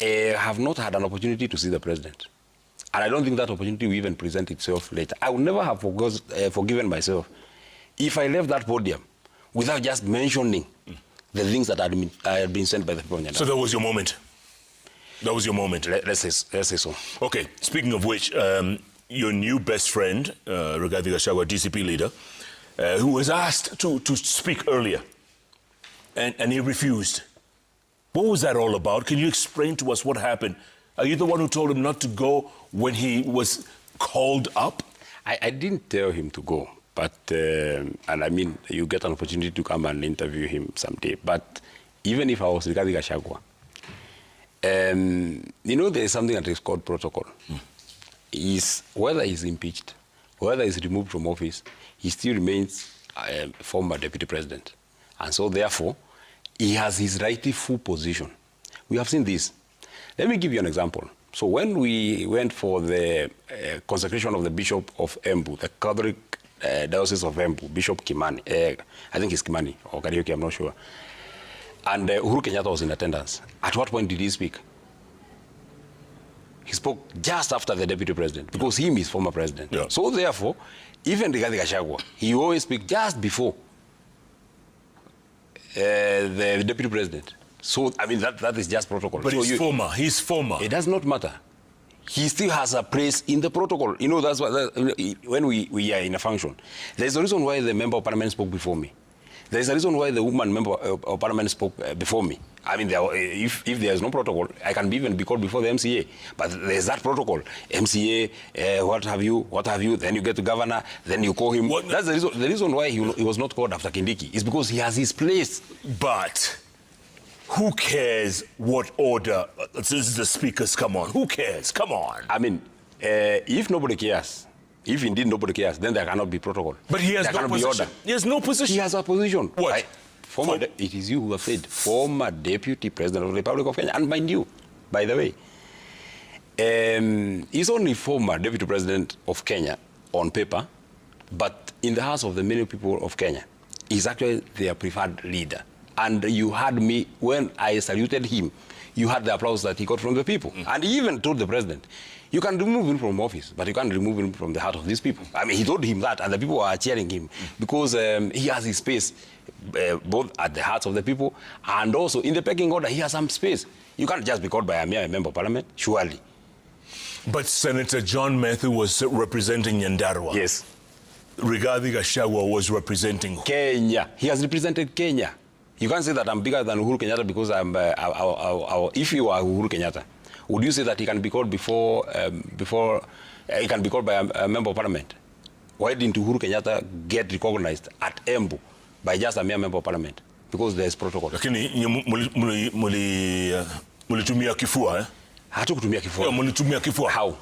have not had an opportunity to see the president. And I don't think that opportunity will even present itself later. I would never have forgiven myself if I left that podium without just mentioning the things that I had been sent by the people. So that was your moment? That was your moment? Let's say so. Okay, speaking of which, your new best friend, Rigathi Gachagua, DCP leader, who was asked to speak earlier, and he refused. What was that all about? Can you explain to us what happened? Are you the one who told him not to go when he was called up? I didn't tell him to go, but, and I mean, you get an opportunity to come and interview him someday. But even if I was Rigathi Gachagua, you know, there is something that is called protocol. Is whether he's impeached, whether he's removed from office, he still remains former deputy president. And so, therefore, he has his rightful position. We have seen this. Let me give you an example. So when we went for the consecration of the Bishop of Embu, the Catholic Diocese of Embu, Bishop Kimani, I think it's Kimani or Karaoke, I'm not sure. And Uhuru Kenyatta was in attendance. At what point did he speak? He spoke just after the deputy president, because he is former president. Yeah. So therefore, even Rigathi Gachagua, he always speaks just before the deputy president. So, I mean, that is just protocol. But so he's former. It does not matter. He still has a place in the protocol. You know, that's what, when we are in a function, there's a reason why the member of parliament spoke before me. There's a reason why the woman member of parliament spoke before me. I mean, if there is no protocol, I can even be called before the MCA. But there's that protocol. MCA, what have you, then you get to governor, then you call him. What? That's the reason why he was not called after Kindiki. Is because he has his place. But who cares what order? Since the speakers come on, who cares? Come on. I mean, if nobody cares, if indeed nobody cares, then there cannot be protocol. But he has no position. He has no position. He has a position. What? It is you who have said former deputy president of the Republic of Kenya. And mind you, by the way, he's only former deputy president of Kenya on paper, but in the hearts of the many people of Kenya, he's actually their preferred leader. And you heard me, when I saluted him, you had the applause that he got from the people. And he even told the president, you can remove him from office, but you can't remove him from the heart of these people. I mean, he told him that, and the people are cheering him because he has his space both at the hearts of the people and also in the pecking order. He has some space. You can't just be called by a mere member of parliament, surely. But Senator John Methu was representing Nyandarua. Yes. Rigathi Gachagua was representing Kenya. He has represented Kenya. You can't say that I'm bigger than Uhuru Kenyatta because I'm. If you are Uhuru Kenyatta, would you say that he can be called before he can be called by a member of parliament? Why didn't Uhuru Kenyatta get recognized at Embu by just a mere member of parliament? Because there's protocol. Lakini mulitumia kifua, eh? Hatukutumia kifua. Yeah, mulitumia kifua. How?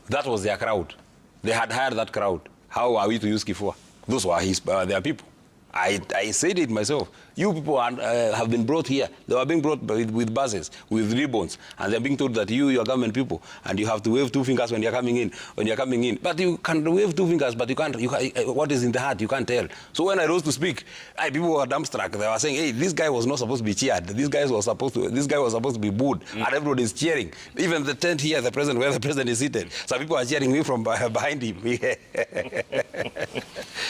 That was their crowd. They had hired that crowd. How are we to use kifua? Those were their people. I said it myself. You people have been brought here. They were being brought with buses, with ribbons, and they're being told that you are government people, and you have to wave two fingers when you're coming in. But you can wave two fingers, but you can't. What is in the heart, you can't tell. So when I rose to speak, people were dumbstruck. They were saying, "Hey, this guy was not supposed to be cheered. This guy was supposed to be booed," and everybody is cheering. Even the tent here, where the president is seated, some people are cheering me from behind him.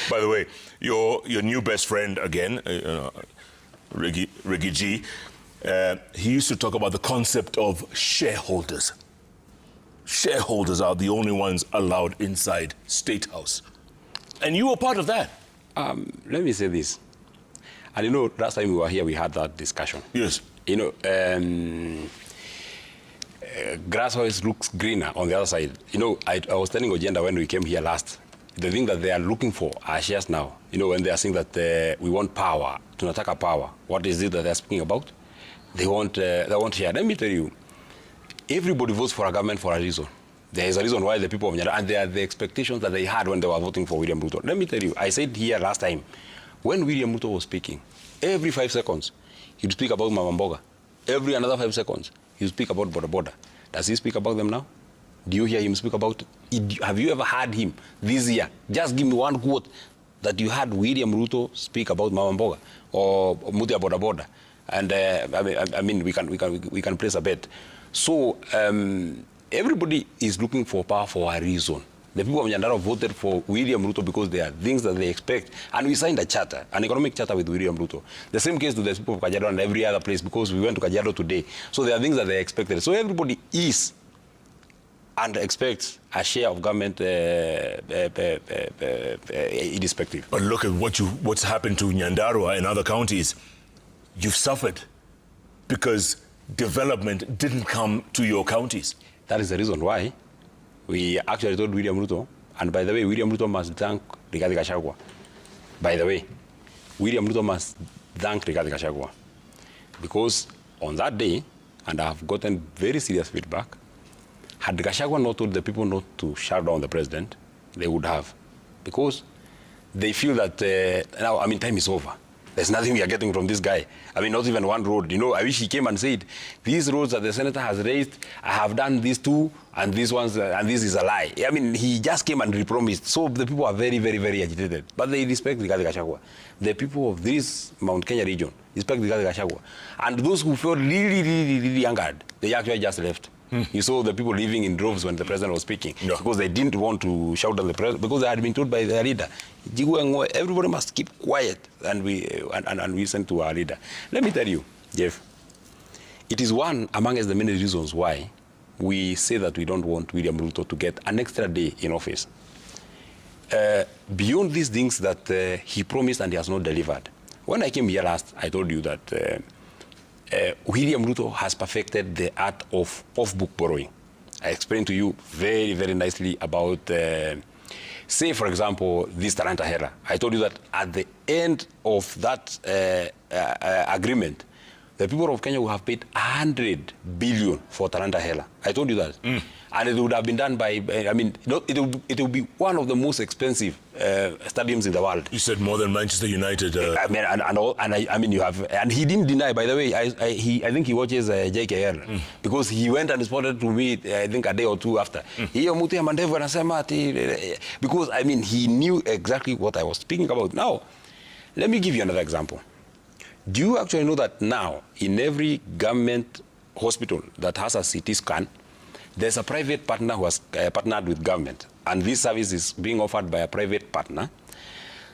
By the way, your new best friend again, Riggy G, he used to talk about the concept of shareholders. Shareholders are the only ones allowed inside State House. And you were part of that. Let me say this. And you know, last time we were here, we had that discussion. Yes. You know, grass always looks greener on the other side. You know, I was telling Agenda when we came here last, the thing that they are looking for are shares now. You know, when they are saying that we want power, tunataka power, what is it that they're speaking about? They want share. Let me tell you, everybody votes for a government for a reason. There is a reason why the people of Nyara, and they are the expectations that they had when they were voting for William Ruto. Let me tell you, I said here last time, when William Ruto was speaking, every 5 seconds, he'd speak about Mama Mboga. Every another 5 seconds, he'd speak about Boda Boda. Does he speak about them now? Do you hear him speak about it? Have you ever heard him this year? Just give me one quote that you heard William Ruto speak about Mama Mboga or Mutia Boda Boda. And I mean, we can place a bet. So everybody is looking for power for a reason. The people of Nyandarua voted for William Ruto because there are things that they expect. And we signed a charter, an economic charter with William Ruto. The same case to the people of Kajiado and every other place, because we went to Kajiado today. So there are things that they expected. So everybody is and expects a share of government irrespective. But look at what's happened to Nyandarua and other counties. You've suffered because development didn't come to your counties. That is the reason why we actually told William Ruto, and by the way, William Ruto must thank Rigathi Gachagua. By the way, William Ruto must thank Rigathi Gachagua, because on that day, and I have gotten very serious feedback, had Gachagua not told the people not to shut down the president, they would have, because they feel that now, I mean, time is over. There's nothing we are getting from this guy. I mean, not even one road. You know, I wish he came and said, these roads that the senator has raised, I have done these two, and these ones, and this is a lie. I mean, he just came and repromised. So the people are very, very, very agitated. But they respect Rigathi Gachagua. The people of this Mount Kenya region respect Rigathi Gachagua. And those who felt really, really, really angered, they actually just left. You saw the people leaving in droves when the president was speaking, because they didn't want to shout at the president, because they had been told by their leader, everybody must keep quiet, and we listen to our leader. Let me tell you, Jeff, it is one amongst the many reasons why we say that we don't want William Ruto to get an extra day in office. Beyond these things that he promised and he has not delivered. When I came here last, I told you that William Ruto has perfected the art of off-book borrowing. I explained to you very, very nicely about, say, for example, this Talanta Hela. I told you that at the end of that agreement, the people of Kenya will have paid 100 billion for Talanta Hela. I told you that. And it would have been done by, I mean, it will be one of the most expensive stadiums in the world. You said more than Manchester United. I mean, I mean, you have, and he didn't deny, by the way, I think he watches JKL, because he went and responded to me, I think a day or two after. Because, I mean, he knew exactly what I was speaking about. Now, let me give you another example. Do you actually know that now, in every government hospital that has a CT scan, there's a private partner who has partnered with government, and this service is being offered by a private partner.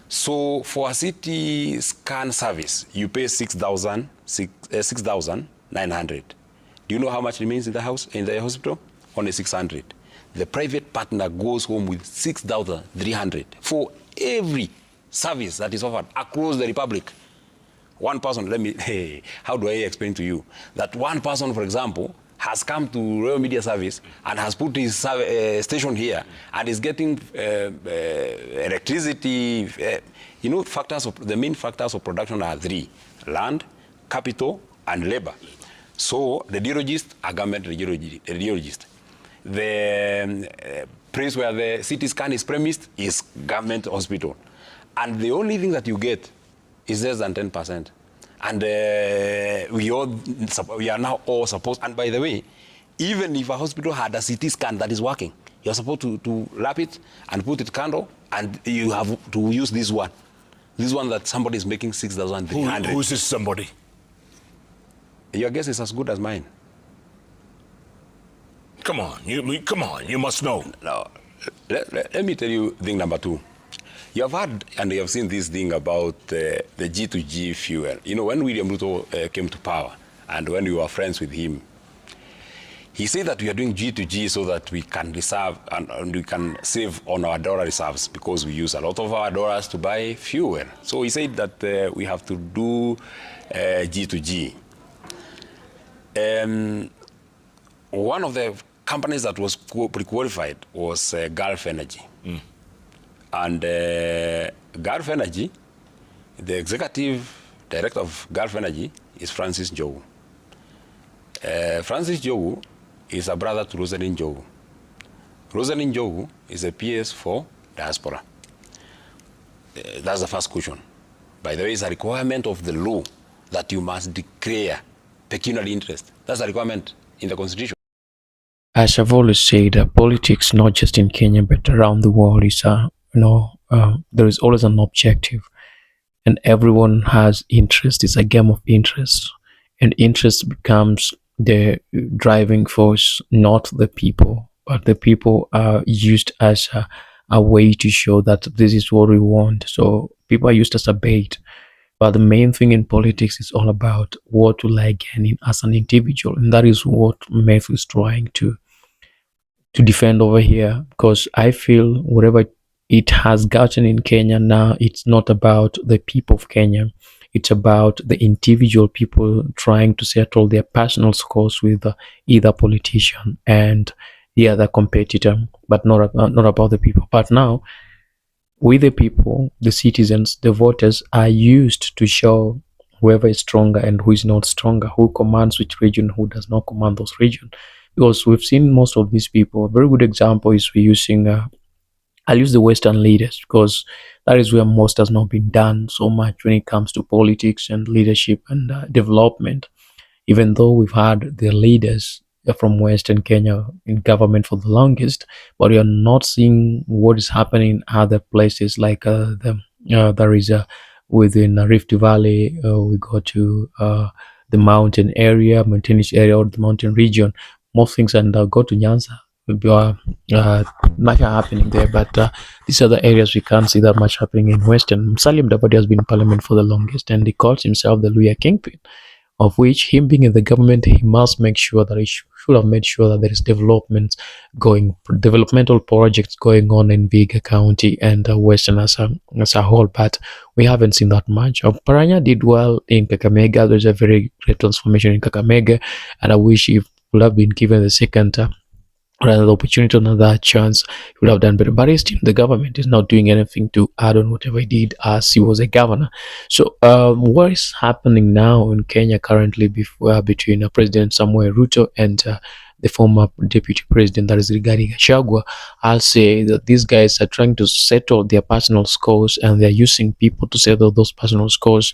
So for a CT scan service, you pay 6,900. Do you know how much remains in the hospital? Only 600. The private partner goes home with 6,300 for every service that is offered across the republic. One person, how do I explain to you? That one person, for example, has come to Royal Media Service and has put his station here and is getting electricity. You know, the main factors of production are three: land, capital, and labor. So the radiologist, a government radiologist. The place where the CT scan is premised is government hospital. And the only thing that you get is less than 10%. And we are now all supposed, and by the way, even if a hospital had a CT scan that is working, you're supposed to lap it and put it candle, and you have to use this one. This one that somebody is making 6,300. Who's this somebody? Your guess is as good as mine. Come on, you must know. No, let me tell you thing number two. You have heard and you have seen this thing about the G2G fuel. You know, when William Ruto came to power and when we were friends with him, he said that we are doing G2G so that we can reserve and we can save on our dollar reserves, because we use a lot of our dollars to buy fuel. So he said that we have to do G2G. One of the companies that was pre-qualified was Gulf Energy. And Gulf Energy, the executive director of Gulf Energy is Francis Njogu. Francis Njogu is a brother to Rosalind Njogu. Rosalind Njogu is a PS for diaspora. That's the first question. By the way, it's a requirement of the law that you must declare pecuniary interest. That's a requirement in the Constitution. As I've always said, politics, not just in Kenya but around the world, is there is always an objective, and everyone has interest. It's a game of interest. and interest becomes the driving force, not the people. But the people are used as a way to show that this is what we want. So people are used as a bait. But the main thing in politics is all about what will I gain in, as an individual, and that is what Methu is trying to defend over here. Because I feel whatever it has gotten in Kenya now, it's not about the people of Kenya. It's about the individual people trying to settle their personal scores with either politician and the other competitor, but not about the people. But now, we the people, the citizens, the voters are used to show whoever is stronger and who is not stronger, who commands which region, who does not command those regions. Because we've seen most of these people. A very good example is we're using I'll use the Western leaders because that is where most has not been done so much when it comes to politics and leadership and development. Even though we've had the leaders from Western Kenya in government for the longest, but we are not seeing what is happening in other places like there is a within Rift Valley. We go to the mountain area, mountainous area, or the mountain region. Most things, and go to Nyanza. Maybe, much are happening there, but these are the areas we can't see that much happening in Western. Salim Dabadi has been in parliament for the longest, and he calls himself the Luya Kingpin, of which him being in the government, he must make sure that he should have made sure that there is developmental projects going on in Viga County and Western as a whole, but we haven't seen that much. Paranya did well in Kakamega. There's a very great transformation in Kakamega, and I wish he would have been given the second another opportunity, another chance, he would have done better. But his team, the government, is not doing anything to add on whatever he did as he was a governor. So, what is happening now in Kenya currently between President Samuel Ruto and the former deputy president, that is Rigathi Gachagua? I'll say that these guys are trying to settle their personal scores, and they're using people to settle those personal scores,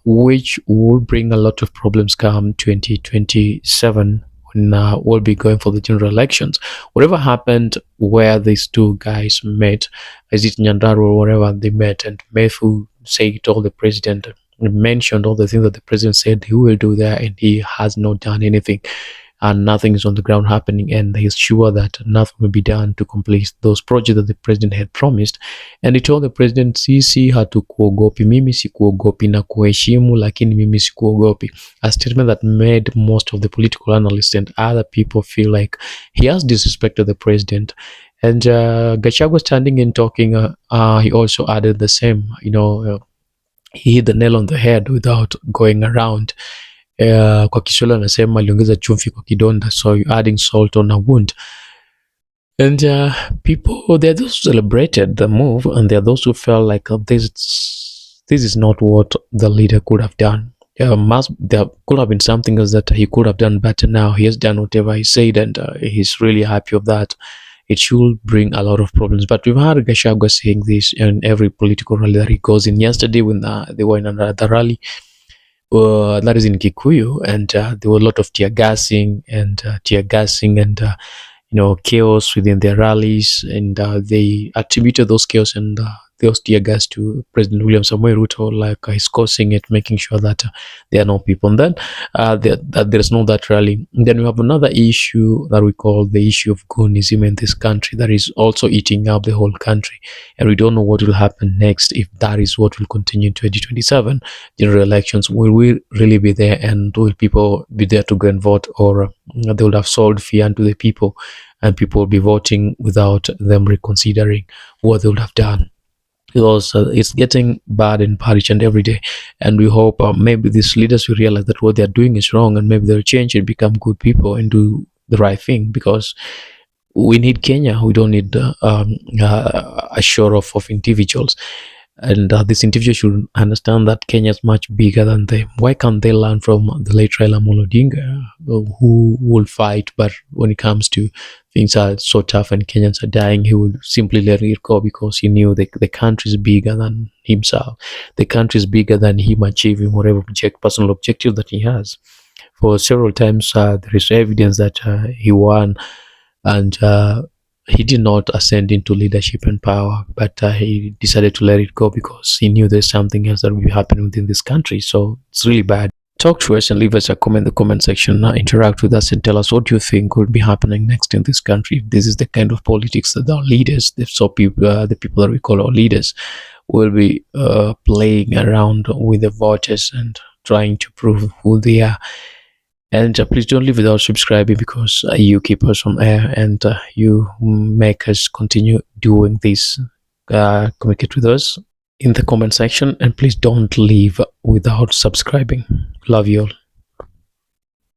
which will bring a lot of problems come 2027. We'll be going for the general elections. Whatever happened where these two guys met, is it Nyandarua or wherever they met, and Methu told the president, mentioned all the things that the president said he will do there, and he has not done anything, and nothing is on the ground happening, and he's sure that nothing will be done to complete those projects that the president had promised. And he told the president, sisi hatukuogopi, mimi sikuogopi, na kuheshimu lakini mimi sikuogopi, a statement that made most of the political analysts and other people feel like he has disrespected the president. And Gachagua standing and talking, he also added the same, he hit the nail on the head without going around. Kwa Kiswahili anasema aliongeza chumvi kwa kidonda, so you're adding salt on a wound. And people, there are those who celebrated the move, and there are those who felt like this is not what the leader could have done. There could have been something else that he could have done better. Now he has done whatever he said, and he's really happy of that. It should bring a lot of problems. But we've heard Gachagua saying this in every political rally that he goes in. Yesterday, when they were in another rally, that is in Kikuyu, and there were a lot of tear gassing and chaos within their rallies, and they attributed those chaos and those tear gas to President William Samuel Ruto, like he's causing it, making sure that there are no people. And then there's no that rally. And then we have another issue that we call the issue of goonism in this country that is also eating up the whole country, and we don't know what will happen next if that is what will continue in 2027 general elections. Will we really be there, and will people be there to go and vote, or they will have sold fear unto the people, and people will be voting without them reconsidering what they would have done? Because it's getting bad in parish and every day, and we hope maybe these leaders will realize that what they're doing is wrong, and maybe they'll change and become good people and do the right thing, because we need Kenya. We don't need a show off of individuals. And this individual should understand that Kenya is much bigger than them. Why can't they learn from the late Raila Amolo Odinga, who will fight, but when it comes to things are so tough and Kenyans are dying, he would simply let it go, because he knew the country is bigger than himself. The country is bigger than him achieving whatever personal objective that he has. For several times, there is evidence that he won, and he did not ascend into leadership and power, but he decided to let it go because he knew there's something else that will be happening within this country. So it's really bad. talk to us and leave us a comment in the comment section. Interact with us and tell us what you think will be happening next in this country. If this is the kind of politics that our leaders, the people that we call our leaders, will be playing around with the voters and trying to prove who they are. And please don't leave without subscribing, because you keep us on air and you make us continue doing this. Communicate with us in the comment section, and please don't leave without subscribing. Love you all.